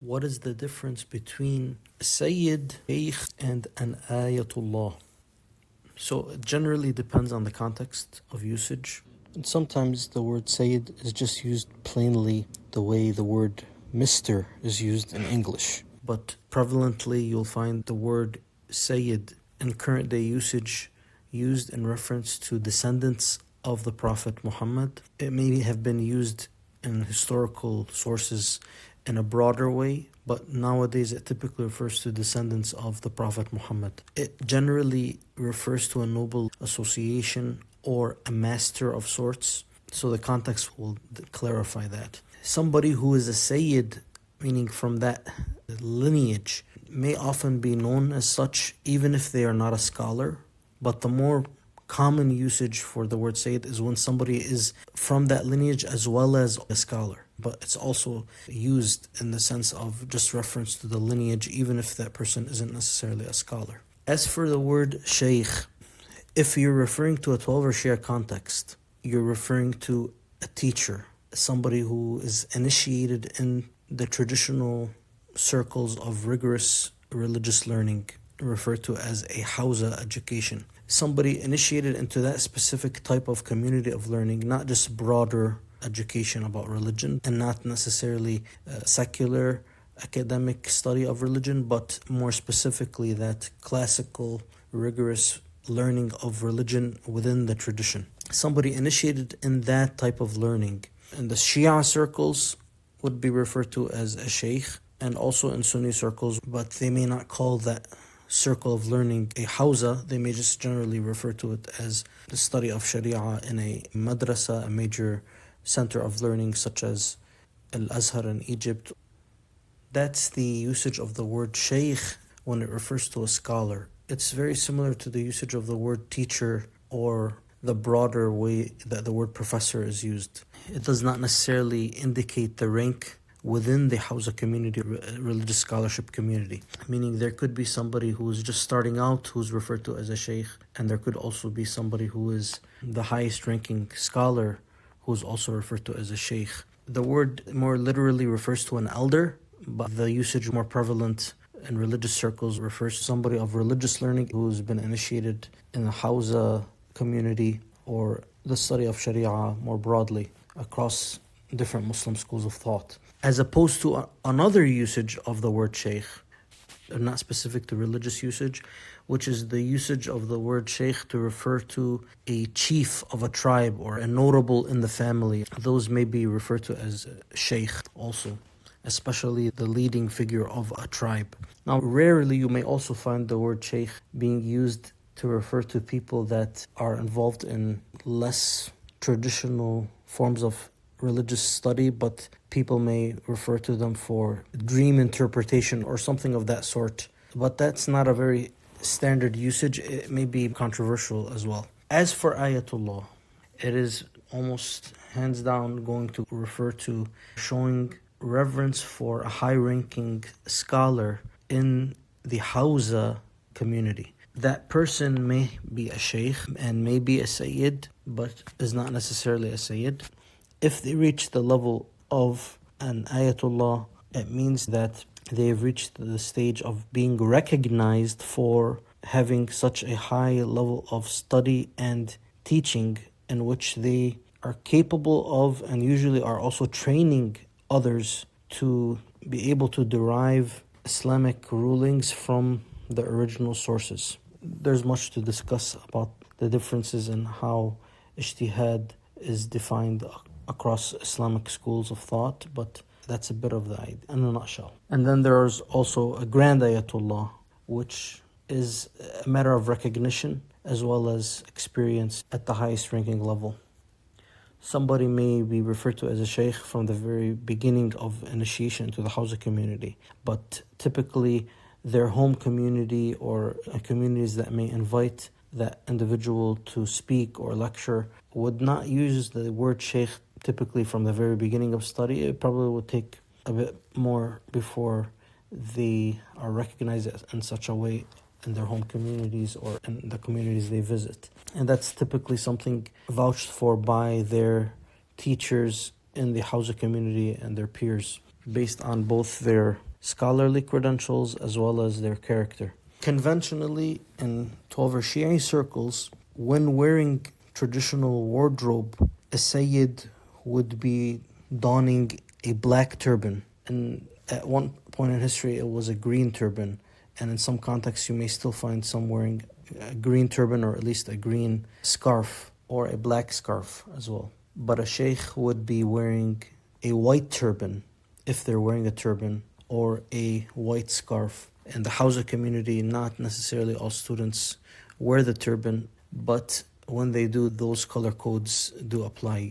What is the difference between Sayyid, Shaykh, and an Ayatollah? So it generally depends on the context of usage. And sometimes the word Sayyid is just used plainly the way the word Mr. is used in English. But prevalently you'll find the word Sayyid in current day usage used in reference to descendants of the Prophet Muhammad. It may have been used in historical sources in a broader way, but nowadays it typically refers to descendants of the Prophet Muhammad. It generally refers to a noble association or a master of sorts, so the context will clarify that. Somebody who is a Sayyid, meaning from that lineage, may often be known as such even if they are not a scholar, but the more common usage for the word Sayyid is when somebody is from that lineage as well as a scholar. But it's also used in the sense of just reference to the lineage, even if that person isn't necessarily a scholar. As for the word Shaykh, if you're referring to a 12 Shia context, you're referring to a teacher, somebody who is initiated in the traditional circles of rigorous religious learning, referred to as a Hawza education. Somebody initiated into that specific type of community of learning, not just broader education about religion and not necessarily secular academic study of religion, but more specifically that classical rigorous learning of religion within the tradition. Somebody initiated in that type of learning in the Shia circles would be referred to as a Shaykh, and also in Sunni circles, but they may not call that circle of learning a Hawza. They may just generally refer to it as the study of Sharia in a madrasa, a major center of learning such as Al-Azhar in Egypt. That's the usage of the word Shaykh when it refers to a scholar. It's very similar to the usage of the word teacher or the broader way that the word professor is used. It does not necessarily indicate the rank within the Hawza community, religious scholarship community. Meaning there could be somebody who is just starting out who's referred to as a Shaykh, and there could also be somebody who is the highest ranking scholar who's also referred to as a Shaykh. The word more literally refers to an elder, but the usage more prevalent in religious circles refers to somebody of religious learning who's been initiated in the Hawza community or the study of Sharia more broadly across different Muslim schools of thought. As opposed to another usage of the word Shaykh, not specific to religious usage, which is the usage of the word Shaykh to refer to a chief of a tribe or a notable in the family. Those may be referred to as Shaykh also, especially the leading figure of a tribe. Now, rarely you may also find the word Shaykh being used to refer to people that are involved in less traditional forms of religious study, but people may refer to them for dream interpretation or something of that sort. But that's not a very standard usage. It may be controversial as well. As for Ayatollah, it is almost hands down going to refer to showing reverence for a high-ranking scholar in the Hawza community. That person may be a Shaykh and may be a Sayyid, but is not necessarily a Sayyid. If they reach the level of an Ayatollah, it means that they've reached the stage of being recognized for having such a high level of study and teaching in which they are capable of and usually are also training others to be able to derive Islamic rulings from the original sources. There's much to discuss about the differences in how ijtihad is defined across Islamic schools of thought, but that's a bit of the idea in a nutshell. And then there's also a Grand Ayatollah, which is a matter of recognition as well as experience at the highest ranking level. Somebody may be referred to as a Shaykh from the very beginning of initiation into the Hawza community, but typically their home community or communities that may invite that individual to speak or lecture would not use the word Shaykh typically from the very beginning of study. It probably would take a bit more before they are recognized in such a way in their home communities or in the communities they visit. And that's typically something vouched for by their teachers in the Hawza community and their peers, based on both their scholarly credentials as well as their character. Conventionally, in Tawar Shi'i circles, when wearing traditional wardrobe, a Sayyid would be donning a black turban. And at one point in history, it was a green turban. And in some contexts, you may still find some wearing a green turban or at least a green scarf or a black scarf as well. But a Shaykh would be wearing a white turban if they're wearing a turban, or a white scarf. In the Hausa community, not necessarily all students wear the turban, but when they do, those color codes do apply.